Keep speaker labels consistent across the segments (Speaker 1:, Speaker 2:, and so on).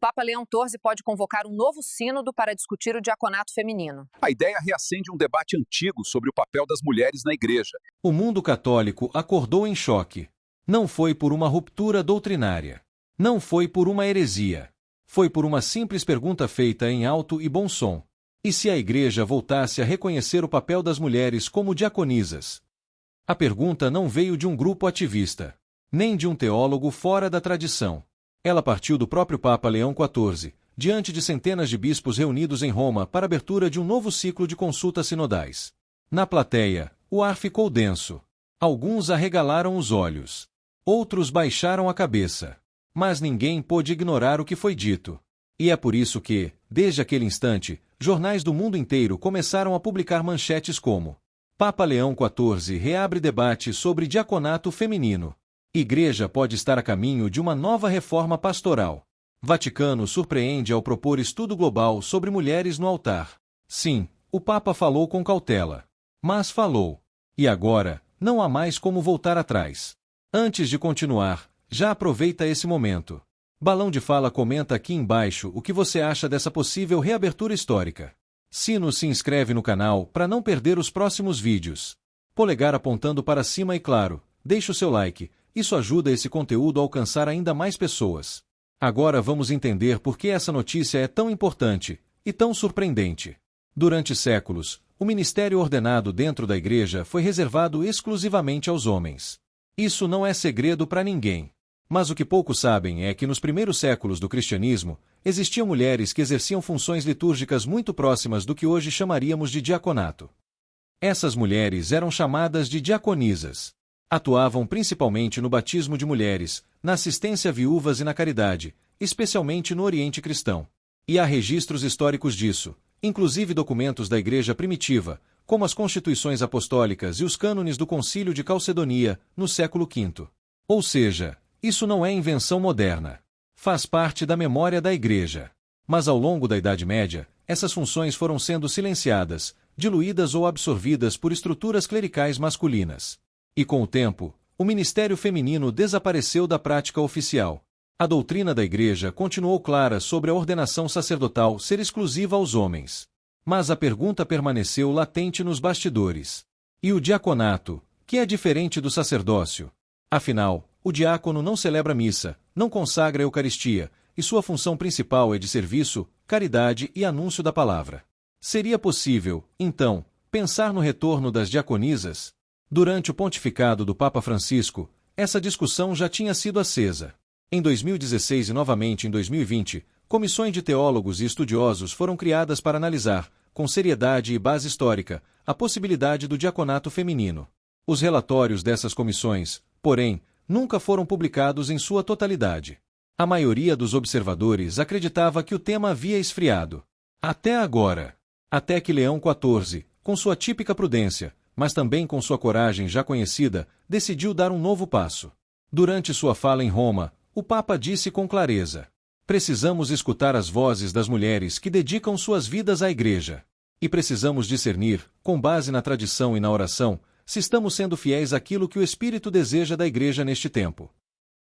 Speaker 1: Papa Leão XIV pode convocar um novo sínodo para discutir o diaconato feminino.
Speaker 2: A ideia reacende um debate antigo sobre o papel das mulheres na igreja.
Speaker 3: O mundo católico acordou em choque. Não foi por uma ruptura doutrinária. Não foi por uma heresia. Foi por uma simples pergunta feita em alto e bom som. E se a igreja voltasse a reconhecer o papel das mulheres como diaconisas? A pergunta não veio de um grupo ativista, nem de um teólogo fora da tradição. Ela partiu do próprio Papa Leão XIV, diante de centenas de bispos reunidos em Roma para a abertura de um novo ciclo de consultas sinodais. Na plateia, o ar ficou denso. Alguns arregalaram os olhos. Outros baixaram a cabeça. Mas ninguém pôde ignorar o que foi dito. E é por isso que, desde aquele instante, jornais do mundo inteiro começaram a publicar manchetes como: Papa Leão XIV reabre debate sobre diaconato feminino. Igreja pode estar a caminho de uma nova reforma pastoral. Vaticano surpreende ao propor estudo global sobre mulheres no altar. Sim, o Papa falou com cautela. Mas falou. E agora, não há mais como voltar atrás. Antes de continuar, já aproveita esse momento. Balão de Fala comenta aqui embaixo o que você acha dessa possível reabertura histórica. Sino se inscreve no canal para não perder os próximos vídeos. Polegar apontando para cima e claro, deixe o seu like. Isso ajuda esse conteúdo a alcançar ainda mais pessoas. Agora vamos entender por que essa notícia é tão importante e tão surpreendente. Durante séculos, o ministério ordenado dentro da igreja foi reservado exclusivamente aos homens. Isso não é segredo para ninguém. Mas o que poucos sabem é que nos primeiros séculos do cristianismo, existiam mulheres que exerciam funções litúrgicas muito próximas do que hoje chamaríamos de diaconato. Essas mulheres eram chamadas de diaconisas. Atuavam principalmente no batismo de mulheres, na assistência a viúvas e na caridade, especialmente no Oriente Cristão. E há registros históricos disso, inclusive documentos da Igreja primitiva, como as Constituições Apostólicas e os cânones do Concílio de Calcedonia, no século V. Ou seja, isso não é invenção moderna. Faz parte da memória da Igreja. Mas ao longo da Idade Média, essas funções foram sendo silenciadas, diluídas ou absorvidas por estruturas clericais masculinas. E com o tempo, o ministério feminino desapareceu da prática oficial. A doutrina da Igreja continuou clara sobre a ordenação sacerdotal ser exclusiva aos homens. Mas a pergunta permaneceu latente nos bastidores. E o diaconato, que é diferente do sacerdócio? Afinal, o diácono não celebra missa, não consagra a Eucaristia, e sua função principal é de serviço, caridade e anúncio da palavra. Seria possível, então, pensar no retorno das diaconisas? Durante o pontificado do Papa Francisco, essa discussão já tinha sido acesa. Em 2016 e novamente em 2020, comissões de teólogos e estudiosos foram criadas para analisar, com seriedade e base histórica, a possibilidade do diaconato feminino. Os relatórios dessas comissões, porém, nunca foram publicados em sua totalidade. A maioria dos observadores acreditava que o tema havia esfriado. Até agora. Até que Leão XIV, com sua típica prudência, mas também com sua coragem já conhecida, decidiu dar um novo passo. Durante sua fala em Roma, o Papa disse com clareza: precisamos escutar as vozes das mulheres que dedicam suas vidas à Igreja. E precisamos discernir, com base na tradição e na oração, se estamos sendo fiéis àquilo que o Espírito deseja da Igreja neste tempo.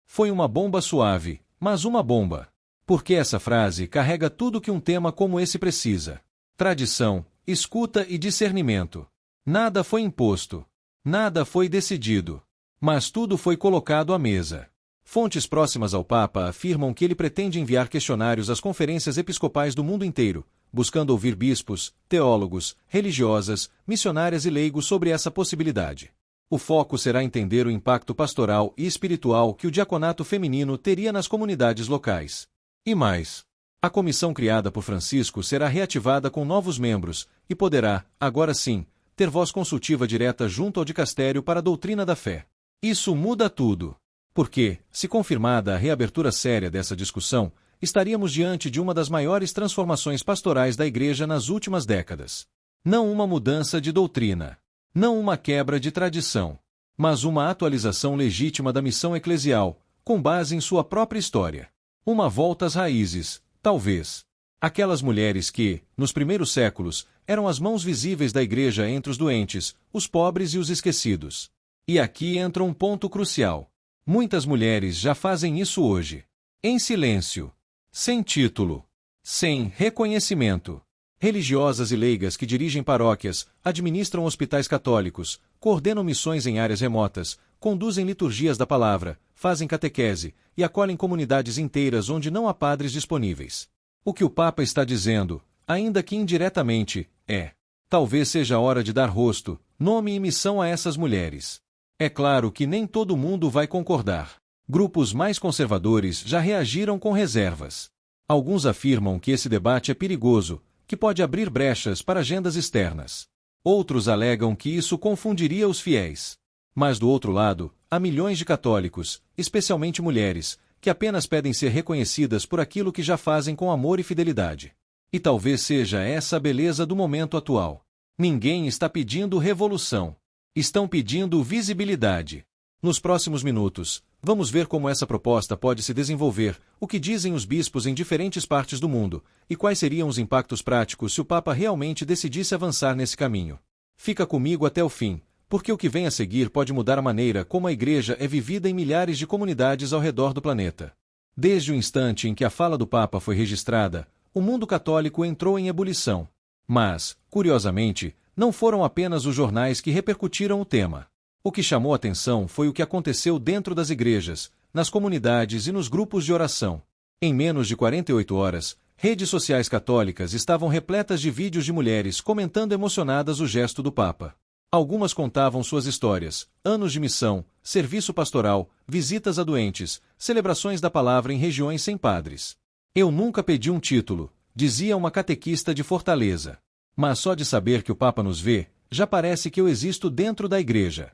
Speaker 3: Foi uma bomba suave, mas uma bomba. Porque essa frase carrega tudo que um tema como esse precisa: tradição, escuta e discernimento. Nada foi imposto. Nada foi decidido. Mas tudo foi colocado à mesa. Fontes próximas ao Papa afirmam que ele pretende enviar questionários às conferências episcopais do mundo inteiro, buscando ouvir bispos, teólogos, religiosas, missionárias e leigos sobre essa possibilidade. O foco será entender o impacto pastoral e espiritual que o diaconato feminino teria nas comunidades locais. E mais, a comissão criada por Francisco será reativada com novos membros e poderá, agora sim, ter voz consultiva direta junto ao dicastério para a doutrina da fé. Isso muda tudo. Porque, se confirmada a reabertura séria dessa discussão, estaríamos diante de uma das maiores transformações pastorais da Igreja nas últimas décadas. Não uma mudança de doutrina. Não uma quebra de tradição. Mas uma atualização legítima da missão eclesial, com base em sua própria história. Uma volta às raízes, talvez. Aquelas mulheres que, nos primeiros séculos, eram as mãos visíveis da Igreja entre os doentes, os pobres e os esquecidos. E aqui entra um ponto crucial. Muitas mulheres já fazem isso hoje. Em silêncio. sem título, sem reconhecimento. Religiosas e leigas que dirigem paróquias, administram hospitais católicos, coordenam missões em áreas remotas, conduzem liturgias da palavra, fazem catequese e acolhem comunidades inteiras onde não há padres disponíveis. O que o Papa está dizendo, ainda que indiretamente, é: talvez seja a hora de dar rosto, nome e missão a essas mulheres. É claro que nem todo mundo vai concordar. Grupos mais conservadores já reagiram com reservas. Alguns afirmam que esse debate é perigoso, que pode abrir brechas para agendas externas. Outros alegam que isso confundiria os fiéis. Mas do outro lado, há milhões de católicos, especialmente mulheres, que apenas pedem ser reconhecidas por aquilo que já fazem com amor e fidelidade. E talvez seja essa a beleza do momento atual. Ninguém está pedindo revolução. Estão pedindo visibilidade. Nos próximos minutos, vamos ver como essa proposta pode se desenvolver, o que dizem os bispos em diferentes partes do mundo, e quais seriam os impactos práticos se o Papa realmente decidisse avançar nesse caminho. Fica comigo até o fim, porque o que vem a seguir pode mudar a maneira como a Igreja é vivida em milhares de comunidades ao redor do planeta. Desde o instante em que a fala do Papa foi registrada, o mundo católico entrou em ebulição. Mas, curiosamente, não foram apenas os jornais que repercutiram o tema. O que chamou atenção foi o que aconteceu dentro das igrejas, nas comunidades e nos grupos de oração. Em menos de 48 horas, redes sociais católicas estavam repletas de vídeos de mulheres comentando emocionadas o gesto do Papa. Algumas contavam suas histórias, anos de missão, serviço pastoral, visitas a doentes, celebrações da palavra em regiões sem padres. Eu nunca pedi um título, dizia uma catequista de Fortaleza. Mas só de saber que o Papa nos vê, já parece que eu existo dentro da igreja.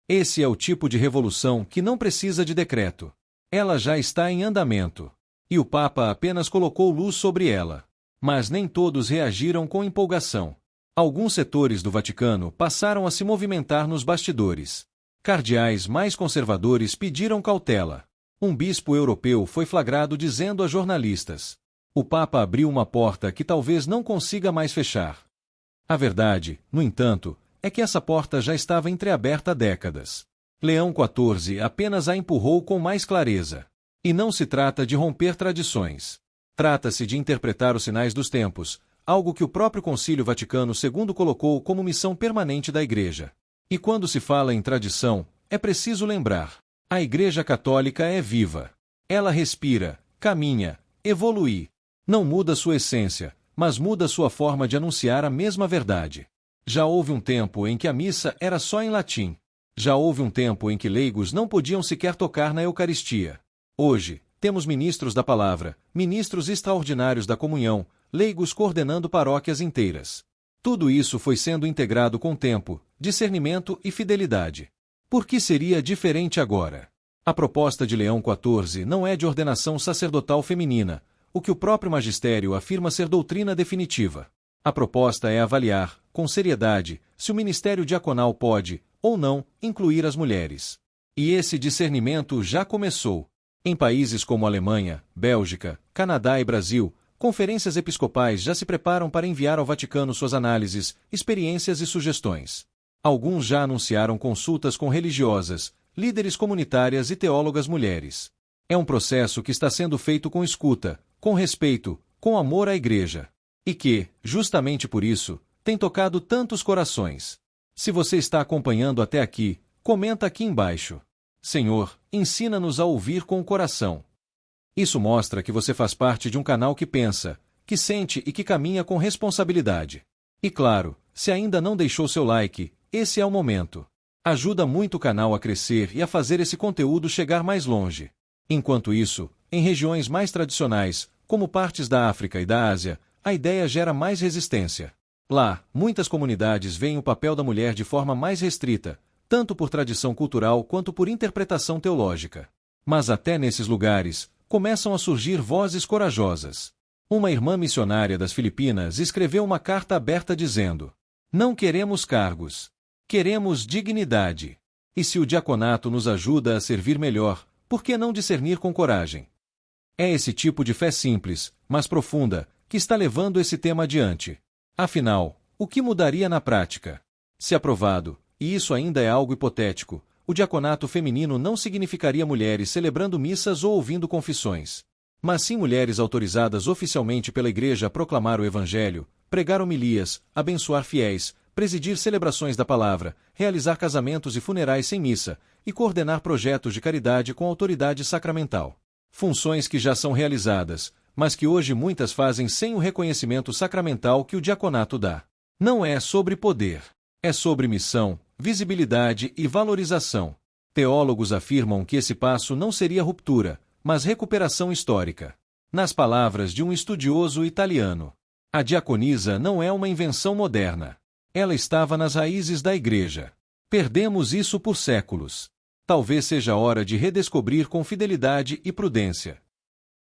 Speaker 3: Esse é o tipo de revolução que não precisa de decreto. Ela já está em andamento. E o Papa apenas colocou luz sobre ela. Mas nem todos reagiram com empolgação. Alguns setores do Vaticano passaram a se movimentar nos bastidores. Cardeais mais conservadores pediram cautela. Um bispo europeu foi flagrado dizendo a jornalistas: o Papa abriu uma porta que talvez não consiga mais fechar. A verdade, no entanto, é que essa porta já estava entreaberta há décadas. Leão XIV apenas a empurrou com mais clareza. E não se trata de romper tradições. Trata-se de interpretar os sinais dos tempos, algo que o próprio Concílio Vaticano II colocou como missão permanente da Igreja. E quando se fala em tradição, é preciso lembrar: a Igreja Católica é viva. Ela respira, caminha, evolui. Não muda sua essência, mas muda sua forma de anunciar a mesma verdade. Já houve um tempo em que a missa era só em latim. Já houve um tempo em que leigos não podiam sequer tocar na Eucaristia. Hoje, temos ministros da palavra, ministros extraordinários da comunhão, leigos coordenando paróquias inteiras. Tudo isso foi sendo integrado com tempo, discernimento e fidelidade. Por que seria diferente agora? A proposta de Leão XIV não é de ordenação sacerdotal feminina, o que o próprio magistério afirma ser doutrina definitiva. A proposta é avaliar, com seriedade, se o ministério diaconal pode, ou não, incluir as mulheres. E esse discernimento já começou. Em países como Alemanha, Bélgica, Canadá e Brasil, conferências episcopais já se preparam para enviar ao Vaticano suas análises, experiências e sugestões. Alguns já anunciaram consultas com religiosas, líderes comunitárias e teólogas mulheres. É um processo que está sendo feito com escuta, com respeito, com amor à Igreja. E que, justamente por isso, tem tocado tantos corações. Se você está acompanhando até aqui, comenta aqui embaixo: Senhor, ensina-nos a ouvir com o coração. Isso mostra que você faz parte de um canal que pensa, que sente e que caminha com responsabilidade. E claro, se ainda não deixou seu like, esse é o momento. Ajuda muito o canal a crescer e a fazer esse conteúdo chegar mais longe. Enquanto isso, em regiões mais tradicionais, como partes da África e da Ásia, a ideia gera mais resistência. Lá, muitas comunidades veem o papel da mulher de forma mais restrita, tanto por tradição cultural quanto por interpretação teológica. Mas até nesses lugares, começam a surgir vozes corajosas. Uma irmã missionária das Filipinas escreveu uma carta aberta dizendo: não queremos cargos. Queremos dignidade. E se o diaconato nos ajuda a servir melhor, por que não discernir com coragem? É esse tipo de fé simples, mas profunda, que está levando esse tema adiante. Afinal, o que mudaria na prática? Se aprovado, e isso ainda é algo hipotético, o diaconato feminino não significaria mulheres celebrando missas ou ouvindo confissões. mas sim mulheres autorizadas oficialmente pela Igreja a proclamar o Evangelho, pregar homilias, abençoar fiéis, presidir celebrações da palavra, realizar casamentos e funerais sem missa, e coordenar projetos de caridade com autoridade sacramental. Funções que já são realizadas, mas que hoje muitas fazem sem o reconhecimento sacramental que o diaconato dá. Não é sobre poder. É sobre missão, visibilidade e valorização. Teólogos afirmam que esse passo não seria ruptura, mas recuperação histórica. Nas palavras de um estudioso italiano, a diaconisa não é uma invenção moderna. Ela estava nas raízes da Igreja. Perdemos isso por séculos. Talvez seja hora de redescobrir com fidelidade e prudência.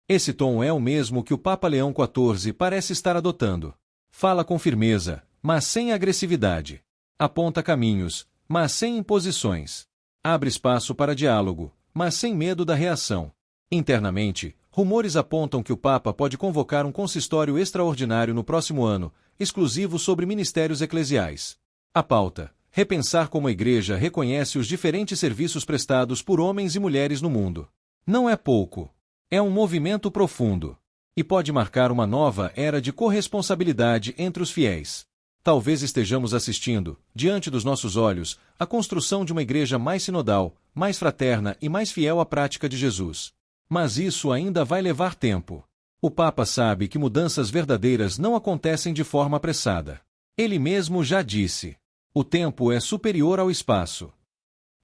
Speaker 3: Esse tom é o mesmo que o Papa Leão XIV parece estar adotando. Fala com firmeza, mas sem agressividade. Aponta caminhos, mas sem imposições. Abre espaço para diálogo, mas sem medo da reação. Internamente, rumores apontam que o Papa pode convocar um consistório extraordinário no próximo ano, exclusivo sobre ministérios eclesiais. A pauta: repensar como a Igreja reconhece os diferentes serviços prestados por homens e mulheres no mundo. Não é pouco. É um movimento profundo. E pode marcar uma nova era de corresponsabilidade entre os fiéis. Talvez estejamos assistindo, diante dos nossos olhos, a construção de uma igreja mais sinodal, mais fraterna e mais fiel à prática de Jesus. Mas isso ainda vai levar tempo. O Papa sabe que mudanças verdadeiras não acontecem de forma apressada. Ele mesmo já disse: o tempo é superior ao espaço.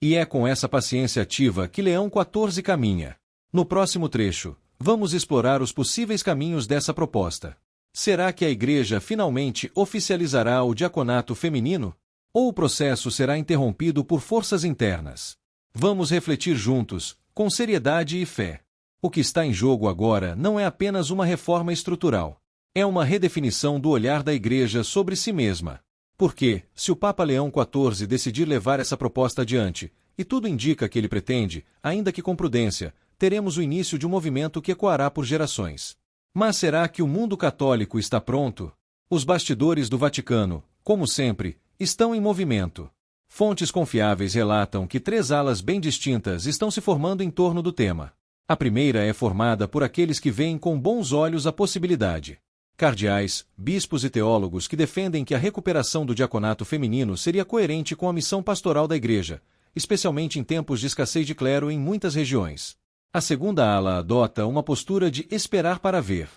Speaker 3: E é com essa paciência ativa que Leão XIV caminha. No próximo trecho, vamos explorar os possíveis caminhos dessa proposta. Será que a Igreja finalmente oficializará o diaconato feminino? Ou o processo será interrompido por forças internas? Vamos refletir juntos, com seriedade e fé. O que está em jogo agora não é apenas uma reforma estrutural. É uma redefinição do olhar da Igreja sobre si mesma. Porque, se o Papa Leão XIV decidir levar essa proposta adiante, e tudo indica que ele pretende, ainda que com prudência, teremos o início de um movimento que ecoará por gerações. Mas será que o mundo católico está pronto? Os bastidores do Vaticano, como sempre, estão em movimento. Fontes confiáveis relatam que 3 alas bem distintas estão se formando em torno do tema. A primeira é formada por aqueles que veem com bons olhos a possibilidade. Cardeais, bispos e teólogos que defendem que a recuperação do diaconato feminino seria coerente com a missão pastoral da Igreja, especialmente em tempos de escassez de clero em muitas regiões. A segunda ala adota uma postura de esperar para ver.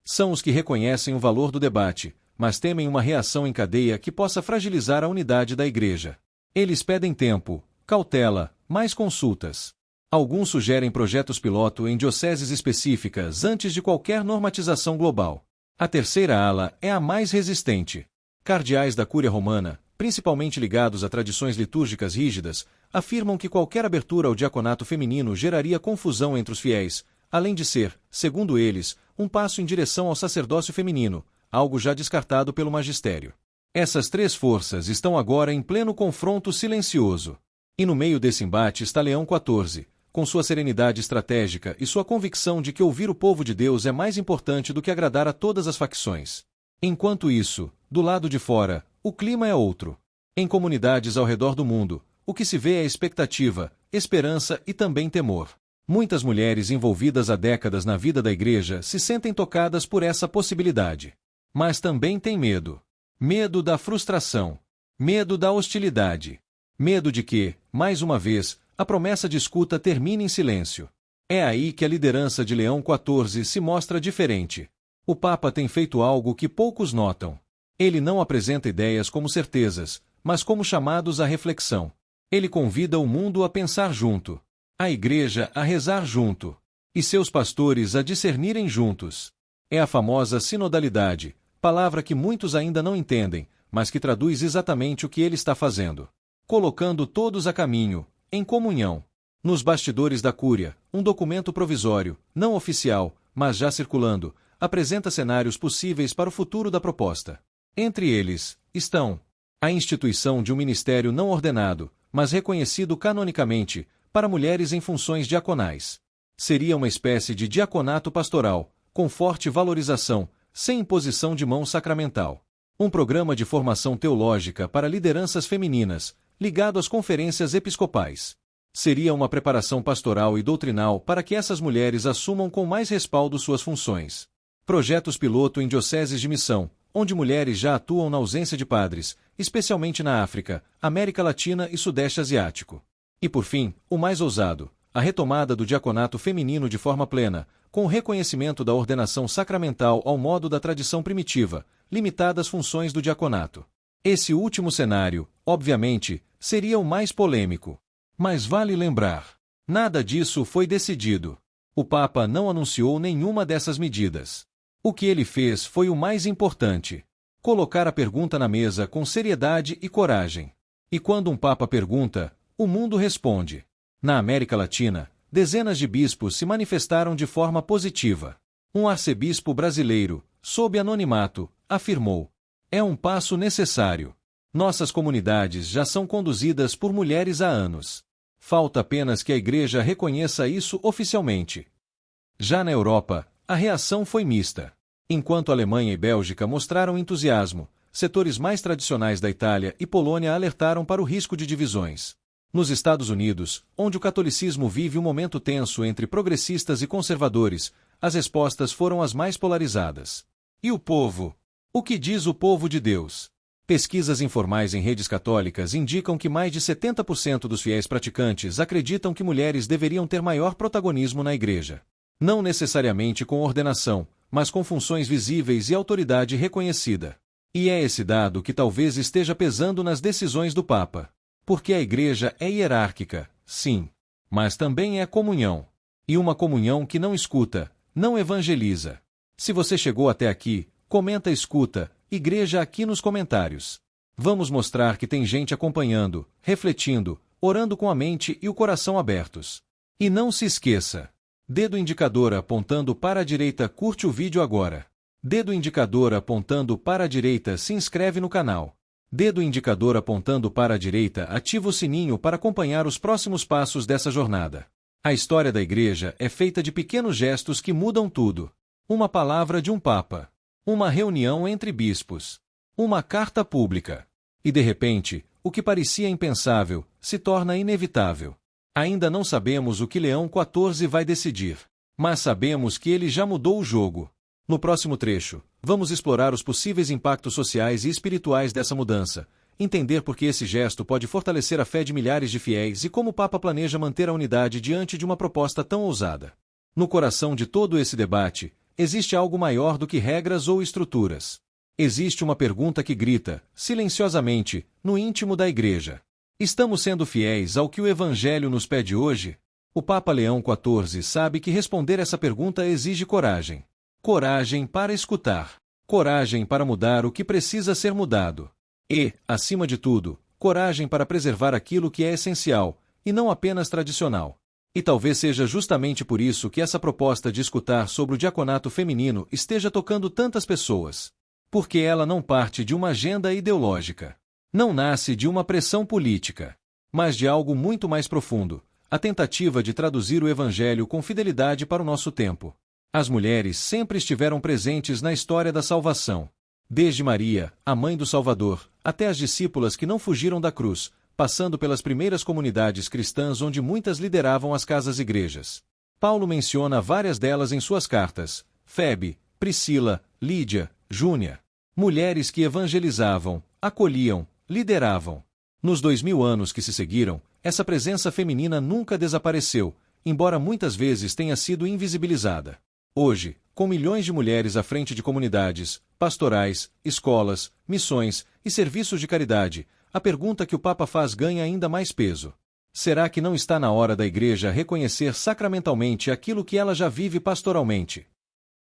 Speaker 3: São os que reconhecem o valor do debate, mas temem uma reação em cadeia que possa fragilizar a unidade da Igreja. Eles pedem tempo, cautela, mais consultas. Alguns sugerem projetos piloto em dioceses específicas antes de qualquer normatização global. A terceira ala é a mais resistente. Cardeais da Cúria Romana, principalmente ligados a tradições litúrgicas rígidas, afirmam que qualquer abertura ao diaconato feminino geraria confusão entre os fiéis, além de ser, segundo eles, um passo em direção ao sacerdócio feminino, algo já descartado pelo magistério. Essas 3 forças estão agora em pleno confronto silencioso. E no meio desse embate está Leão XIV, com sua serenidade estratégica e sua convicção de que ouvir o povo de Deus é mais importante do que agradar a todas as facções. Enquanto isso, do lado de fora, o clima é outro. Em comunidades ao redor do mundo, o que se vê é expectativa, esperança e também temor. Muitas mulheres envolvidas há décadas na vida da Igreja se sentem tocadas por essa possibilidade. Mas também têm medo. Medo da frustração. Medo da hostilidade. Medo de que, mais uma vez, a promessa de escuta termine em silêncio. É aí que a liderança de Leão XIV se mostra diferente. O Papa tem feito algo que poucos notam. Ele não apresenta ideias como certezas, mas como chamados à reflexão. Ele convida o mundo a pensar junto, a Igreja a rezar junto, e seus pastores a discernirem juntos. É a famosa sinodalidade, palavra que muitos ainda não entendem, mas que traduz exatamente o que ele está fazendo. Colocando todos a caminho, em comunhão. Nos bastidores da Cúria, um documento provisório, não oficial, mas já circulando, apresenta cenários possíveis para o futuro da proposta. Entre eles, estão a instituição de um ministério não ordenado, mas reconhecido canonicamente, para mulheres em funções diaconais. Seria uma espécie de diaconato pastoral, com forte valorização, sem imposição de mão sacramental. Um programa de formação teológica para lideranças femininas, ligado às conferências episcopais. Seria uma preparação pastoral e doutrinal para que essas mulheres assumam com mais respaldo suas funções. Projetos piloto em dioceses de missão, onde mulheres já atuam na ausência de padres, especialmente na África, América Latina e Sudeste Asiático. E por fim, o mais ousado, a retomada do diaconato feminino de forma plena, com o reconhecimento da ordenação sacramental ao modo da tradição primitiva, limitadas funções do diaconato. Esse último cenário, obviamente, seria o mais polêmico. Mas vale lembrar, nada disso foi decidido. O Papa não anunciou nenhuma dessas medidas. O que ele fez foi o mais importante: colocar a pergunta na mesa com seriedade e coragem. E quando um Papa pergunta, o mundo responde. Na América Latina, dezenas de bispos se manifestaram de forma positiva. Um arcebispo brasileiro, sob anonimato, afirmou: é um passo necessário. Nossas comunidades já são conduzidas por mulheres há anos. Falta apenas que a Igreja reconheça isso oficialmente. Já na Europa, a reação foi mista. Enquanto Alemanha e Bélgica mostraram entusiasmo, setores mais tradicionais da Itália e Polônia alertaram para o risco de divisões. Nos Estados Unidos, onde o catolicismo vive um momento tenso entre progressistas e conservadores, as respostas foram as mais polarizadas. E o povo? O que diz o povo de Deus? Pesquisas informais em redes católicas indicam que mais de 70% dos fiéis praticantes acreditam que mulheres deveriam ter maior protagonismo na Igreja. Não necessariamente com ordenação, mas com funções visíveis e autoridade reconhecida. E é esse dado que talvez esteja pesando nas decisões do Papa. Porque a Igreja é hierárquica, sim, mas também é comunhão. E uma comunhão que não escuta, não evangeliza. Se você chegou até aqui, comenta escuta, Igreja aqui nos comentários. Vamos mostrar que tem gente acompanhando, refletindo, orando com a mente e o coração abertos. E não se esqueça. Dedo indicador apontando para a direita, curte o vídeo agora. Dedo indicador apontando para a direita, se inscreve no canal. Dedo indicador apontando para a direita, ativa o sininho para acompanhar os próximos passos dessa jornada. A história da Igreja é feita de pequenos gestos que mudam tudo. Uma palavra de um Papa. Uma reunião entre bispos. Uma carta pública. E de repente, o que parecia impensável, se torna inevitável. Ainda não sabemos o que Leão XIV vai decidir. Mas sabemos que ele já mudou o jogo. No próximo trecho, vamos explorar os possíveis impactos sociais e espirituais dessa mudança, entender por que esse gesto pode fortalecer a fé de milhares de fiéis e como o Papa planeja manter a unidade diante de uma proposta tão ousada. No coração de todo esse debate, existe algo maior do que regras ou estruturas. Existe uma pergunta que grita, silenciosamente, no íntimo da Igreja. Estamos sendo fiéis ao que o Evangelho nos pede hoje? O Papa Leão XIV sabe que responder essa pergunta exige coragem. Coragem para escutar. Coragem para mudar o que precisa ser mudado. E, acima de tudo, coragem para preservar aquilo que é essencial, e não apenas tradicional. E talvez seja justamente por isso que essa proposta de escutar sobre o diaconato feminino esteja tocando tantas pessoas. Porque ela não parte de uma agenda ideológica. Não nasce de uma pressão política. Mas de algo muito mais profundo, a tentativa de traduzir o Evangelho com fidelidade para o nosso tempo. As mulheres sempre estiveram presentes na história da salvação. Desde Maria, a mãe do Salvador, até as discípulas que não fugiram da cruz, passando pelas primeiras comunidades cristãs onde muitas lideravam as casas-igrejas. Paulo menciona várias delas em suas cartas: Febe, Priscila, Lídia, Júnia. Mulheres que evangelizavam, acolhiam, lideravam. Nos 2000 anos que se seguiram, essa presença feminina nunca desapareceu, embora muitas vezes tenha sido invisibilizada. Hoje, com milhões de mulheres à frente de comunidades, pastorais, escolas, missões e serviços de caridade, a pergunta que o Papa faz ganha ainda mais peso. Será que não está na hora da Igreja reconhecer sacramentalmente aquilo que ela já vive pastoralmente?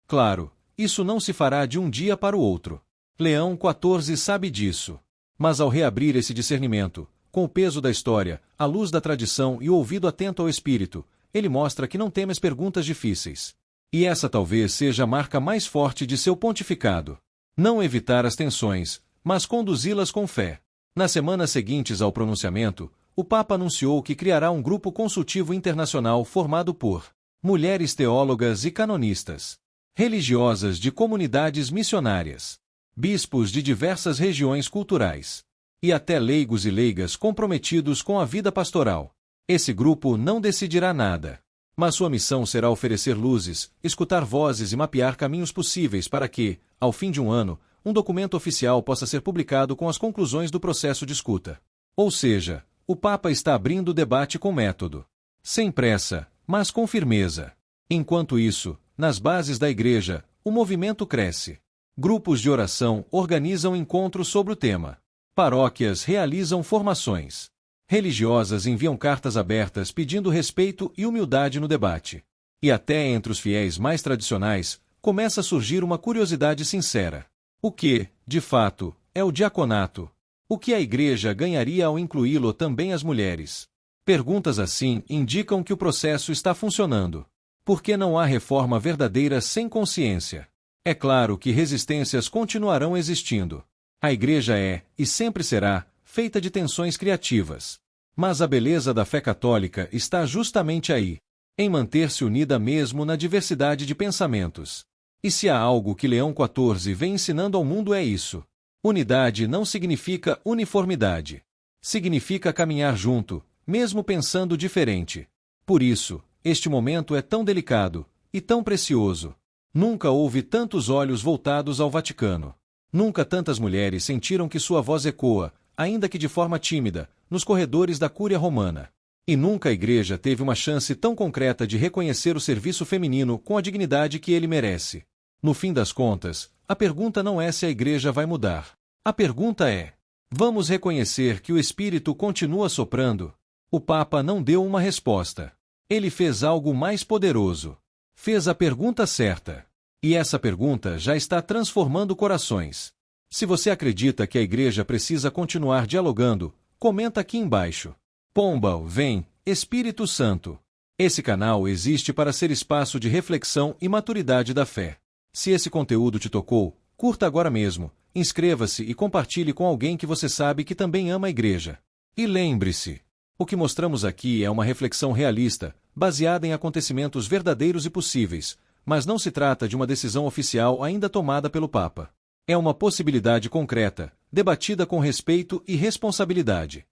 Speaker 3: Claro, isso não se fará de um dia para o outro. Leão XIV sabe disso. Mas ao reabrir esse discernimento, com o peso da história, a luz da tradição e o ouvido atento ao Espírito, ele mostra que não teme as perguntas difíceis. E essa talvez seja a marca mais forte de seu pontificado. Não evitar as tensões, mas conduzi-las com fé. Nas semanas seguintes ao pronunciamento, o Papa anunciou que criará um grupo consultivo internacional formado por mulheres teólogas e canonistas, religiosas de comunidades missionárias, bispos de diversas regiões culturais, e até leigos e leigas comprometidos com a vida pastoral. Esse grupo não decidirá nada. Mas sua missão será oferecer luzes, escutar vozes e mapear caminhos possíveis para que, ao fim de um ano, um documento oficial possa ser publicado com as conclusões do processo de escuta. Ou seja, o Papa está abrindo o debate com método. Sem pressa, mas com firmeza. Enquanto isso, nas bases da Igreja, o movimento cresce. Grupos de oração organizam encontros sobre o tema. Paróquias realizam formações. Religiosas enviam cartas abertas pedindo respeito e humildade no debate. E até entre os fiéis mais tradicionais, começa a surgir uma curiosidade sincera. O que, de fato, é o diaconato? O que a Igreja ganharia ao incluí-lo também as mulheres? Perguntas assim indicam que o processo está funcionando. Porque não há reforma verdadeira sem consciência. É claro que resistências continuarão existindo. A Igreja é, e sempre será, feita de tensões criativas. Mas a beleza da fé católica está justamente aí, em manter-se unida mesmo na diversidade de pensamentos. E se há algo que Leão XIV vem ensinando ao mundo é isso. Unidade não significa uniformidade. Significa caminhar junto, mesmo pensando diferente. Por isso, este momento é tão delicado e tão precioso. Nunca houve tantos olhos voltados ao Vaticano. Nunca tantas mulheres sentiram que sua voz ecoa, ainda que de forma tímida, nos corredores da Cúria Romana. E nunca a Igreja teve uma chance tão concreta de reconhecer o serviço feminino com a dignidade que ele merece. No fim das contas, a pergunta não é se a Igreja vai mudar. A pergunta é: vamos reconhecer que o Espírito continua soprando? O Papa não deu uma resposta. Ele fez algo mais poderoso. Fez a pergunta certa. E essa pergunta já está transformando corações. Se você acredita que a Igreja precisa continuar dialogando, comenta aqui embaixo. Pombal, vem, Espírito Santo. Esse canal existe para ser espaço de reflexão e maturidade da fé. Se esse conteúdo te tocou, curta agora mesmo, inscreva-se e compartilhe com alguém que você sabe que também ama a Igreja. E lembre-se, o que mostramos aqui é uma reflexão realista, baseada em acontecimentos verdadeiros e possíveis, mas não se trata de uma decisão oficial ainda tomada pelo Papa. É uma possibilidade concreta, debatida com respeito e responsabilidade.